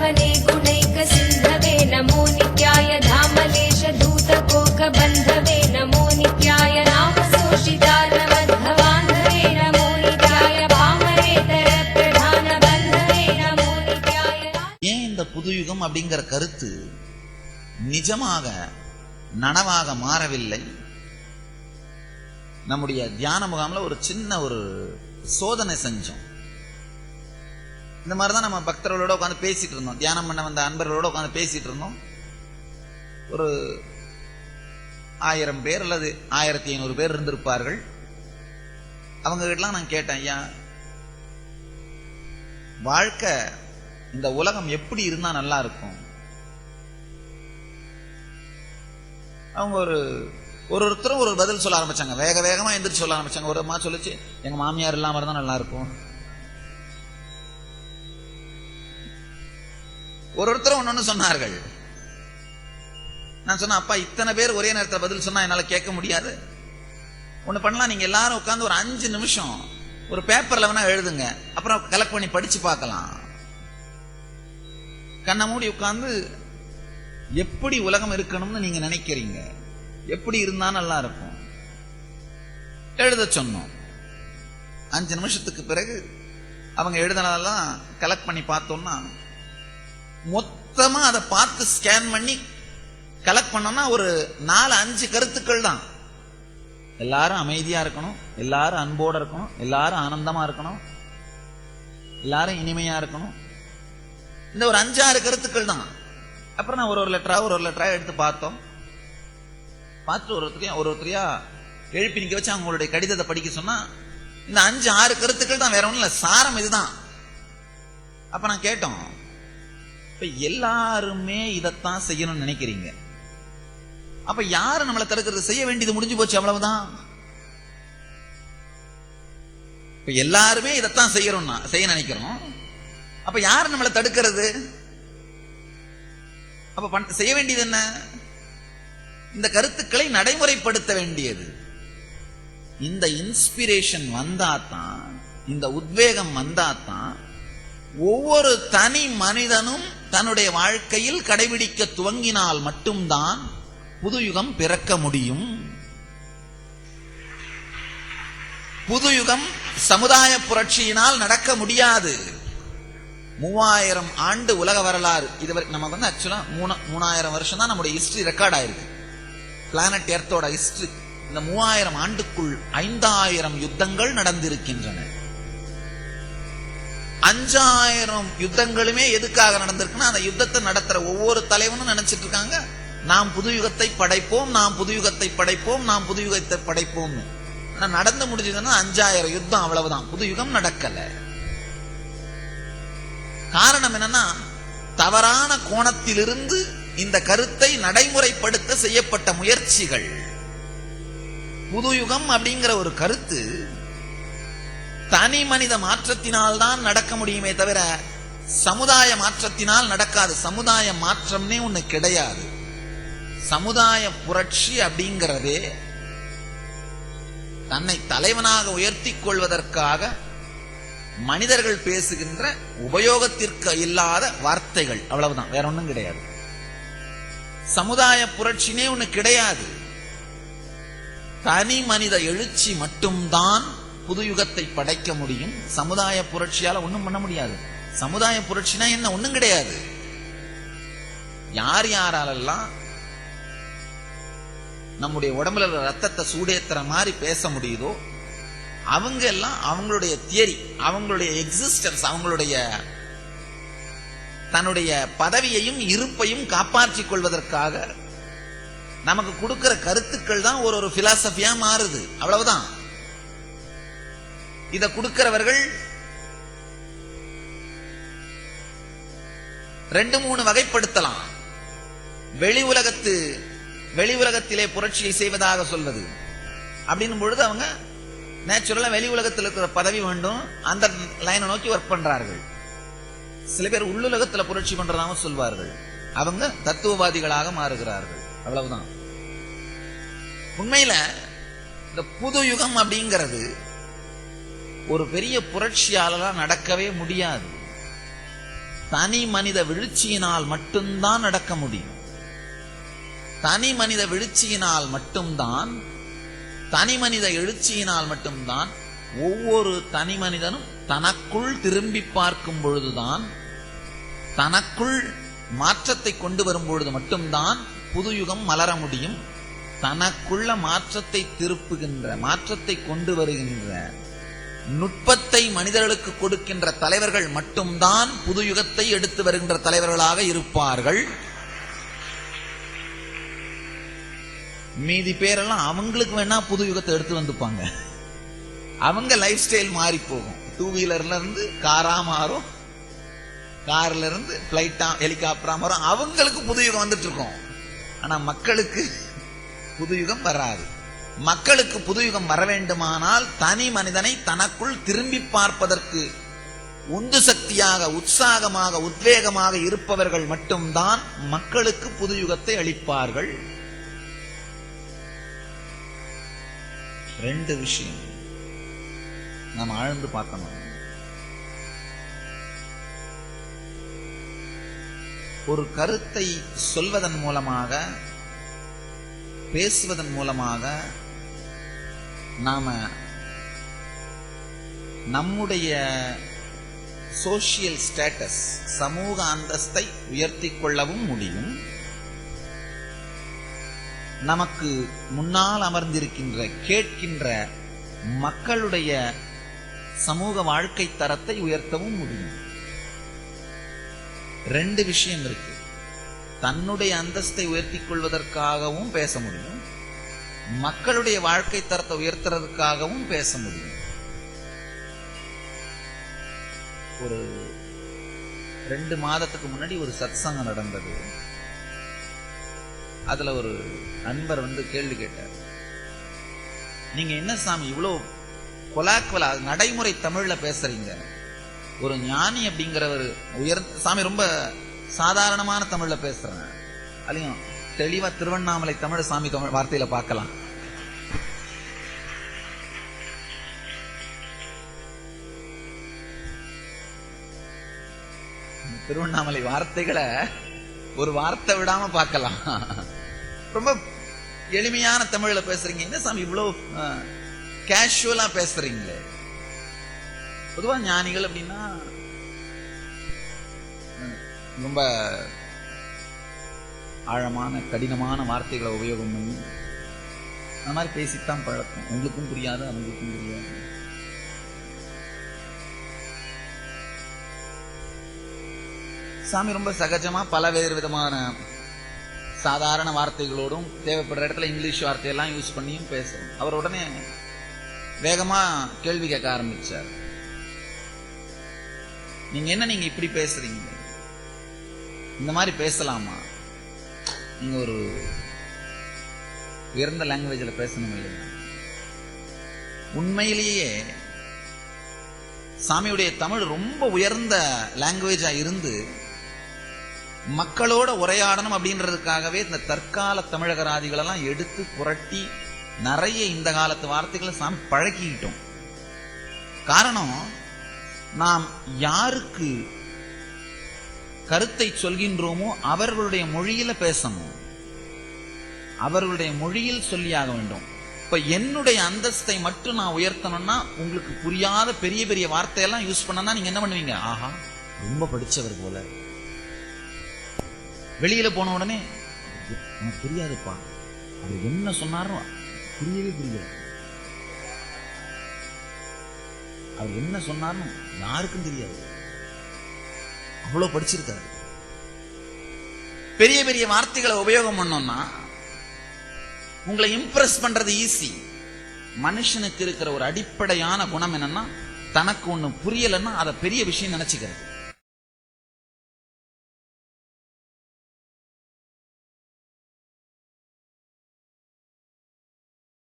पावने गुणैक सिन्धवे नमो नित्याय धामलेश दूत कोक बन्धवे नमो नित्याय नाम शोषितारमद्धवान्धवे नमो नित्याय पामरेतर प्रधान बन्धवे नमो नित्याय। ஏன் இந்த புதுயுகம் அப்படிங்கிற கருத்து நிஜமாக நனவாக மாறவில்லை? நம்முடைய தியான முகாமில் ஒரு சின்ன சோதனை செஞ்சோம். இந்த மாதிரிதான் நம்ம பக்தர்களோட உட்காந்து பேசிட்டு இருந்தோம். தியானம் பண்ண வந்த அன்பர்களோட உட்காந்து பேசிட்டு இருந்தோம். ஒரு 1000 பேர் அல்லது 1500 பேர் இருந்திருப்பார்கள். அவங்க கிட்டலாம் நான் கேட்டேன், ஐயா வாழ்க்கை இந்த உலகம் எப்படி இருந்தா நல்லா இருக்கும்? அவங்க ஒருத்தரும் ஒரு பதில் சொல்ல ஆரம்பிச்சாங்க. வேக வேகமா எந்திரிச்சு சொல்ல ஆரம்பிச்சாங்க. ஒரு அம்மா சொல்லிச்சு, எங்க மாமியார் இல்லாம இருந்தா நல்லா இருக்கும். ஒருத்தரும் ஒன்னொன்னு சொன்னார்கள். நான் சொன்னேன், அப்பா இத்தனை பேர் ஒரே நேரத்தில் பதில் சொன்னா என்னால கேட்க முடியாது. ஒண்ணு பண்ணலாம், நீங்க எல்லாரும் உட்காந்து ஒரு 5 நிமிஷம் ஒரு பேப்பர்ல வேணா எழுதுங்க, அப்புறம் கலெக்ட் பண்ணி படிச்சு பார்க்கலாம். கண்ணை மூடி உட்கார்ந்து எப்படி உலகம் இருக்கணும்னு நீங்க நினைக்கிறீங்க, எப்படி இருந்தா நல்லா இருக்கும் எழுத சொன்னோம். 5 நிமிஷத்துக்கு பிறகு அவங்க எழுதினதெல்லாம் கலெக்ட் பண்ணி பார்த்தோம்னா, மொத்தமா அதை பார்த்து ஸ்கேன் பண்ணி கலெக்ட் பண்ணோம்னா ஒரு 4-5 கருத்துக்கள் தான். எல்லாரும் அமைதியா இருக்கணும், எல்லாரும் அன்போட இருக்கணும், எல்லாரும் ஆனந்தமா இருக்கணும், எல்லாரும் இனிமையா இருக்கணும். இந்த ஒரு 5-6 கருத்துக்கள் தான். அப்புறம் நான் ஒரு லெட்டரா எடுத்து பார்த்தோம். பார்த்து ஒருத்தரையா எழுப்பி நிக்க வச்சு அவங்களுடைய கடிதத்தை படிக்க சொன்னா இந்த 5-6 கருத்துக்கள் தான், வேற ஒண்ணும் இல்ல, சாரம் இதுதான். அப்ப நான் கேட்டோம், இப்ப எல்லாருமே இதைத்தான் செய்யணும்னு நினைக்கிறீங்க, அப்ப யாரு நம்மளை தடுக்கிறது? செய்ய வேண்டியது முடிஞ்சு போச்சு, அவ்வளவுதான். இப்ப எல்லாருமே இதைத்தான் செய்ய நினைக்கிறோம், அப்ப யாரு நம்மளை தடுக்கிறது? அப்ப செய்ய வேண்டியது என்ன? இந்த கருத்துக்களை நடைமுறைப்படுத்த வேண்டியது. இந்த இன்ஸ்பிரேஷன் வந்தாதான், இந்த உத்வேகம் வந்தாதான் ஒவ்வொரு தனி மனிதனும் தன்னுடைய வாழ்க்கையில் கடைபிடிக்க துவங்கினால் மட்டும்தான் புதுயுகம் பிறக்க முடியும். புதுயுகம் சமுதாய புரட்சியினால் நடக்க முடியாது. 3000 ஆண்டு உலக வரலாறு இதுவரை நமக்கு ஆக்சுவலா 3000 வருஷம் தான் நம்முடைய ஹிஸ்டரி ரெக்கார்ட் ஆயிருக்கு. பிளானட் எர்த்தோட ஹிஸ்டரி. இந்த 3000 ஆண்டுக்குள் 5000 யுத்தங்கள் நடந்திருக்கின்றன. 5000 யுத்தங்களுமே எதுக்காக நடந்திருக்குன்னா, அந்த யுத்தத்தை நடத்துற ஒவ்வொரு தலைவனும் நினைச்சிட்டு இருக்காங்க, நாம் புதுயுகத்தை படைப்போம், நாம் புதுயுகத்தை படைப்போம், நாம் புதுயுகத்தை படைப்போம். ஆனா நடந்து முடிஞ்சதுன்னா 5000 யுத்தம், அவ்வளவுதான். புதுயுகம் நடக்கல. காரணம் என்னன்னா, தவறான கோணத்திலிருந்து இந்த கருத்தை நடைமுறைப்படுத்த செய்யப்பட்ட முயற்சிகள். புதுயுகம் அப்படிங்கிற ஒரு கருத்து தனி மனித மாற்றத்தினால் தான் நடக்க முடியுமே தவிர சமுதாய மாற்றத்தினால் நடக்காது. சமுதாய மாற்றம்னே ஒண்ணு கிடையாது. சமுதாய புரட்சி அப்படிங்கிறதே தன்னை தலைவனாக உயர்த்தி கொள்வதற்காக மனிதர்கள் பேசுகின்ற உபயோகத்திற்கு இல்லாத வார்த்தைகள், அவ்வளவுதான், வேற ஒண்ணும் கிடையாது. சமுதாய புரட்சினே ஒண்ணு கிடையாது. தனி மனித எழுச்சி மட்டும்தான் புதுயுகத்தை படைக்க முடியும். சமுதாய புரட்சியால ஒண்ணும் பண்ண முடியாது. சமுதாய புரட்சினா என்ன? ஒண்ணும் கிடையாது. யாராலெல்லாம் நம்முடைய உடம்புல ரத்தத்தை சூடேத்துற மாதிரி பேச முடியுதோ அவங்க எல்லாம் அவங்களுடைய தியரி, அவங்களுடைய எக்ஸிஸ்டன்ஸ், அவங்களுடைய தன்னுடைய பதவியையும் இருப்பையும் காப்பாற்றிக் கொள்வதற்காக நமக்கு கொடுக்கிற கருத்துக்கள் தான் ஒரு பிலாசபியா மாறுது, அவ்வளவுதான். இத கொடுக்கிறவர்கள் 2-3 வகைப்படுத்தலாம். வெளி உலகத்திலே புரட்சியை செய்வதாக சொல்வது அப்படின்னும் பொழுது அவங்க நேச்சுரலா வெளி உலகத்தில் இருக்கிற பதவி வேண்டும், அந்த லைனை நோக்கி ஒர்க் பண்றார்கள். சில பேர் உள்ளுலகத்துல புரட்சி பண்றதாக சொல்வார்கள், அவங்க தத்துவவாதிகளாக மாறுகிறார்கள், அவ்வளவுதான். உண்மையில இந்த புது யுகம் அப்படிங்கிறது ஒரு பெரிய புரட்சியால நடக்கவே முடியாது. தனி மனித விழுச்சியினால் மட்டும்தான் நடக்க முடியும். தனி மனித விழுச்சியினால் மட்டும்தான், தனி மனித எழுச்சியினால் மட்டும்தான் ஒவ்வொரு தனி மனிதனும் தனக்குள் திரும்பி பார்க்கும் பொழுதுதான், தனக்குள் மாற்றத்தை கொண்டு வரும் பொழுது மட்டும்தான் புது யுகம் மலர முடியும். தனக்குள்ள மாற்றத்தை திருப்புகின்ற, மாற்றத்தை கொண்டு வருகின்ற நுட்பத்தை மனிதர்களுக்கு கொடுக்கின்ற தலைவர்கள் மட்டும்தான் புது யுகத்தை எடுத்து வருகின்ற தலைவர்களாக இருப்பார்கள். மீதி பேரெல்லாம் அவங்களுக்கு வேணா புது யுகத்தை எடுத்து வந்துப்பாங்க. அவங்க லைஃப் ஸ்டைல் மாறி போகும். 2 வீலர்ல இருந்து காரா மாறும், கார்ல இருந்து பிளைட்டா ஹெலிகாப்டரா மாறும். அவங்களுக்கு புது யுகம் வந்துட்டு இருக்கும். ஆனா மக்களுக்கு புது யுகம் வராது. மக்களுக்கு புது யுகம் வர வேண்டுமானால் தனி மனிதனை தனக்குள் திரும்பி பார்ப்பதற்கு உந்து சக்தியாக, உற்சாகமாக, உத்வேகமாக இருப்பவர்கள் மட்டும்தான் மக்களுக்கு புது யுகத்தை அளிப்பார்கள். 2 விஷயம் நாம் ஆழ்ந்து பார்க்கணும். ஒரு கருத்தை சொல்வதன் மூலமாக, பேசுவதன் மூலமாக நாம நம்முடைய சோசியல் ஸ்டேட்டஸ், சமூக அந்தஸ்தை உயர்த்தி கொள்ளவும் முடியும். நமக்கு முன்னால் அமர்ந்திருக்கின்ற, கேட்கின்ற மக்களுடைய சமூக வாழ்க்கை தரத்தை உயர்த்தவும் முடியும். 2 விஷயம் இருக்கு. தன்னுடைய அந்தஸ்தை உயர்த்தி கொள்வதற்காகவும் பேச முடியும், மக்களுடைய வாழ்க்கை தரத்தை உயர்த்துறதுக்காகவும் பேச முடியும். ஒரு 2 மாதத்துக்கு முன்னாடி ஒரு சத்சங்கம் நடந்தது. அதுல ஒரு நண்பர் கேள்வி கேட்டார். நீங்க என்ன சாமி இவ்வளோ கொலாக்குவலா நடைமுறை தமிழ்ல பேசுறீங்க? ஒரு ஞானி அப்படிங்கிறவர் சாமி ரொம்ப சாதாரணமான தமிழ்ல பேசுறேன், அதையும் தெளிவா திருவண்ணாமலை தமிழ் சாமி தமிழ் வார்த்தையில பார்க்கலாம். திருவண்ணாமலை வார்த்தைகளை ஒரு வார்த்தை விடாம பார்க்கலாம். ரொம்ப எளிமையான தமிழ்ல பேசுறீங்க. என்ன சாமி இவ்வளவு கேஷுவலா பேசுறீங்களே? பொதுவா ஞானிகள் அப்படின்னா ரொம்ப ஆழமான கடினமான வார்த்தைகளை உபயோகம் பண்ணி அந்த மாதிரி பேசித்தான் பழக்கம். உங்களுக்கும் புரியாது, அவங்களுக்கும் புரியாது. சாமி ரொம்ப சகஜமா பல வேறு விதமான சாதாரண வார்த்தைகளோடும் தேவைப்படுற இடத்துல இங்கிலீஷ் வார்த்தையெல்லாம் யூஸ் பண்ணியும் பேசுறோம். அவர் உடனே வேகமா கேள்வி கேட்க ஆரம்பிச்சார். நீங்க இப்படி பேசுறீங்க, இந்த மாதிரி பேசலாமா? நீங்க ஒரு உயர்ந்த லாங்குவேஜ்ல பேசணும் இல்லையா? உண்மையிலேயே சாமியுடைய தமிழ் ரொம்ப உயர்ந்த லாங்குவேஜா இருந்து மக்களோட உரையாடணும் அப்படின்றதுக்காகவே இந்த தற்கால தமிழகராதிகள் எல்லாம் எடுத்து புரட்டி நிறைய இந்த காலத்து வார்த்தைகளை சாமி பழக்கிக்கிட்டோம். காரணம், நாம் யாருக்கு கருத்தை சொல்கின்றோமோ அவர்களுடைய மொழியில பேசணும், அவர்களுடைய மொழியில் சொல்லியாக வேண்டும். இப்ப என்னுடைய அந்தஸ்தை மட்டும் நான் உயர்த்தணும்னா உங்களுக்கு புரியாத பெரிய பெரிய வார்த்தையெல்லாம் யூஸ் பண்ணா நீங்க என்ன பண்ணுவீங்க? ஆஹா, ரொம்ப படிச்சவர் போல. வெளியில போன உடனே எனக்கு தெரியாதுப்பா, அவர் என்ன சொன்னாரோ புரியவே புரியாது, அவர் என்ன சொன்னாரும் யாருக்கும் தெரியாது, அவ்வளவு படிச்சிருக்காரு. பெரிய பெரிய வார்த்தைகளை உபயோகம் பண்ணோம்னா உங்களை இம்ப்ரெஸ் பண்றது ஈஸி. மனுஷனுக்கு இருக்கிற ஒரு அடிப்படையான குணம் என்னன்னா, தனக்கு ஒண்ணு புரியலன்னா அதை பெரிய விஷயம் நினைச்சுக்கிறது.